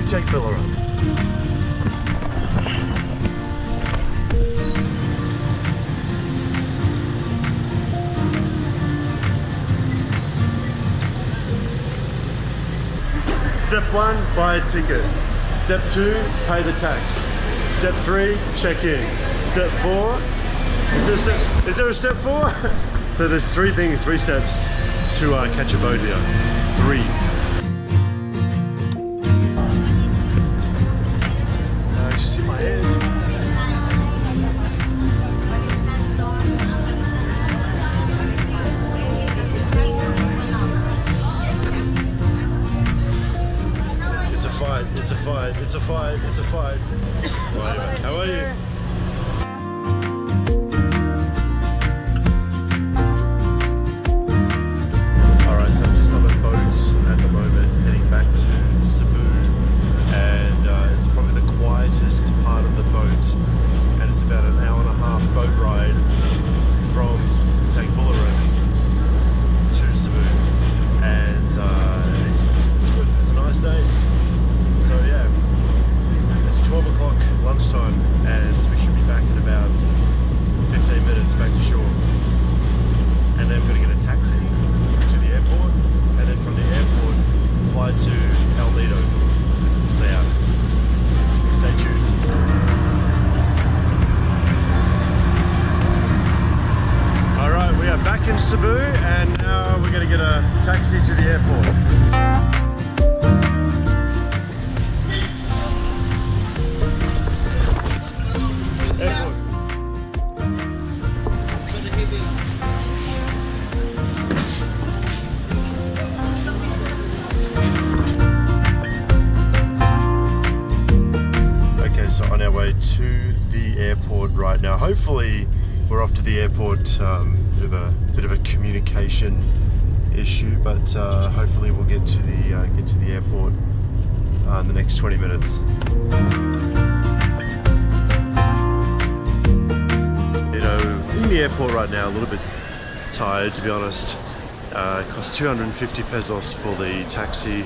Take Billera. Step 1, buy a ticket. Step 2, pay the tax. Step 3, check in. Step 4, is there a step 4? So there's three steps to catch a boat here. 3. Just see my head. It's a fight, it's a fight, it's a fight, it's a fight. How are you? Alright, so I'm just on a boat at the moment, heading back to Cebu. And it's probably the quietest part of the boat. And it's about an hour-and-a-half boat ride from Panglao to Cebu. And it's good, it's a nice day. So yeah, it's 12 o'clock lunchtime and we should be back in about 15 minutes back to shore. And then we're going to get a taxi to the airport and then from the airport fly to El Nido. So yeah, stay tuned. Alright, we are back in Cebu and now we're going to get a taxi to the airport. On our way to the airport right now. Hopefully we're off to the airport. Bit of a communication issue, but hopefully we'll get to the airport in the next 20 minutes. You know, in the airport right now, a little bit tired to be honest. It costs 250 pesos for the taxi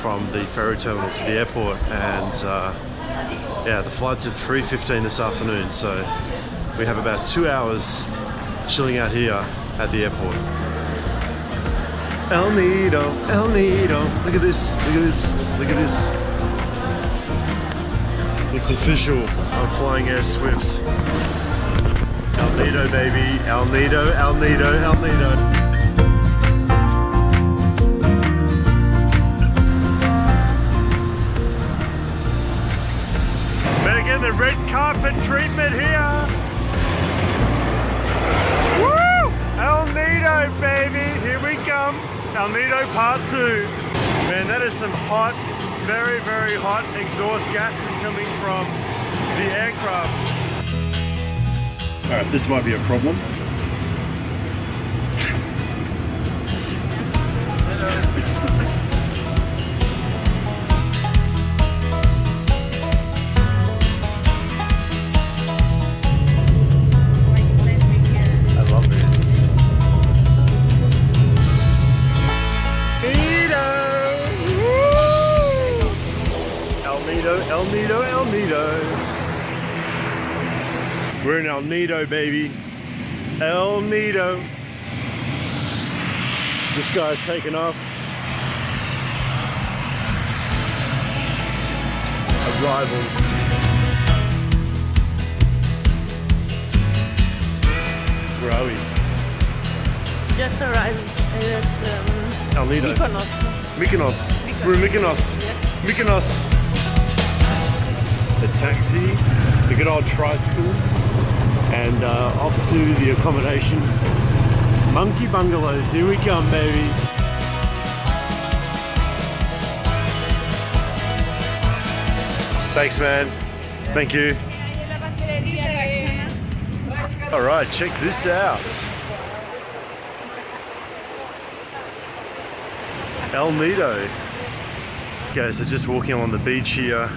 from the ferry terminal to the airport, and yeah, the flight's at 3:15 this afternoon, so we have about 2 hours chilling out here at the airport. El Nido, El Nido. Look at this, look at this, look at this. It's official, I'm flying Air Swift. El Nido, baby. El Nido, El Nido, El Nido. The red carpet treatment here. Woo! El Nido, baby, here we come. El Nido Part 2. Man, that is some hot, very, very hot exhaust gases coming from the aircraft. All right, this might be a problem. El Nido, El Nido. We're in El Nido, baby. El Nido. This guy's taken off. Arrivals. Where are we? Just arrived at El Nido. Mykonos. Mykonos. We're in Mykonos. Yes. Mykonos. A taxi, the good old tricycle, and off to the accommodation. Monkey bungalows, here we come, baby. Thanks, man. Thank you. All right, check this out. El Nido. Okay, so just walking along the beach here,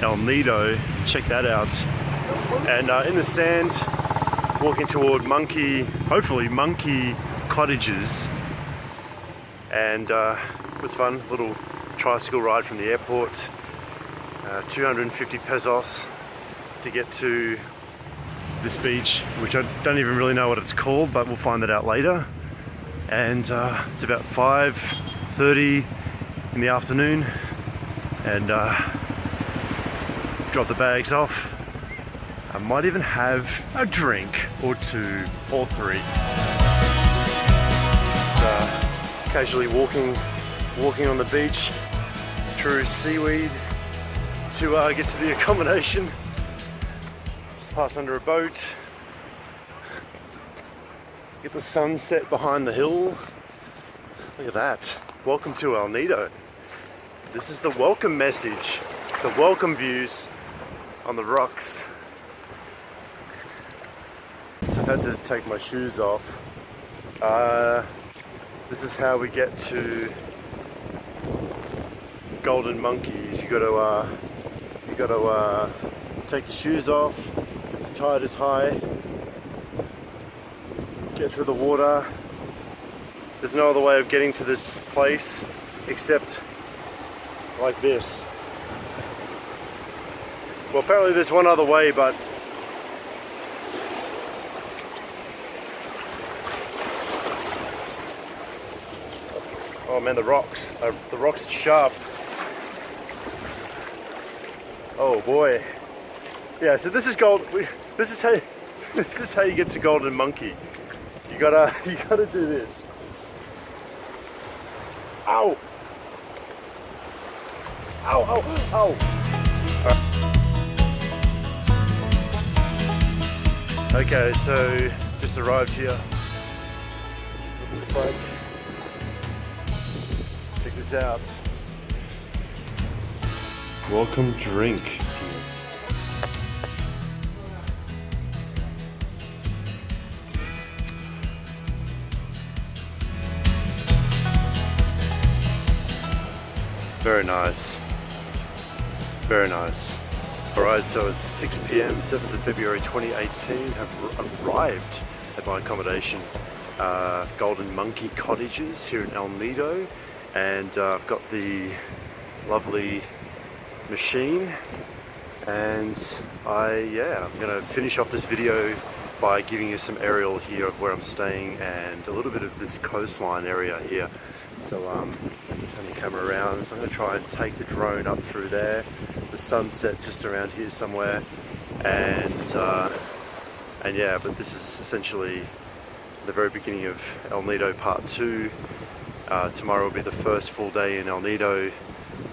El Nido, check that out. And in the sand, walking toward hopefully monkey cottages. And it was fun, little tricycle ride from the airport. 250 pesos to get to this beach, which I don't even really know what it's called, but we'll find that out later. And it's about 5:30 in the afternoon, and drop the bags off. I might even have a drink or two or three. Casually walking on the beach through seaweed to get to the accommodation. Just passed under a boat. Get the sunset behind the hill. Look at that. Welcome to El Nido. This is the welcome message. The welcome views on the rocks. So I've had to take my shoes off. This is how we get to Golden Monkeys. You gotta take your shoes off. If the tide is high, get through the water. There's no other way of getting to this place except like this. Well, apparently there's one other way, but oh man, the rocks are sharp. Oh boy. Yeah, so this is this is how you get to Golden Monkey. You gotta do this. Ow! Ow, ow, ow! Okay, so just arrived here. This is what it looks like. Check this out. Welcome drink. Very nice. Very nice. Alright, so it's 6 p.m, 7th of February 2018. Have arrived at my accommodation, Golden Monkey Cottages here in El Nido. And I've got the lovely machine. And I'm going to finish off this video by giving you some aerial here of where I'm staying and a little bit of this coastline area here. So turn the camera around. So I'm going to try and take the drone up through there. The sunset just around here somewhere, and yeah. But this is essentially the very beginning of El Nido Part 2. Tomorrow will be the first full day in El Nido.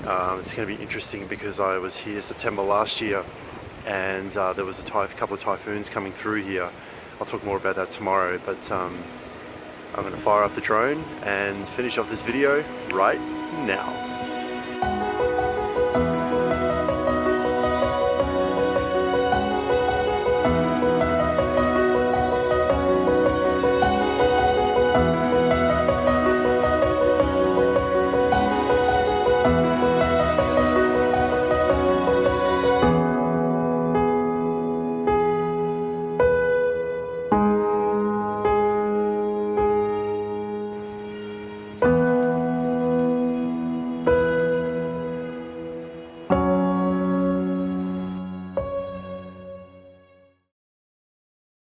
It's going to be interesting because I was here September last year, and there was a couple of typhoons coming through here. I'll talk more about that tomorrow, but I'm going to fire up the drone and finish off this video right now.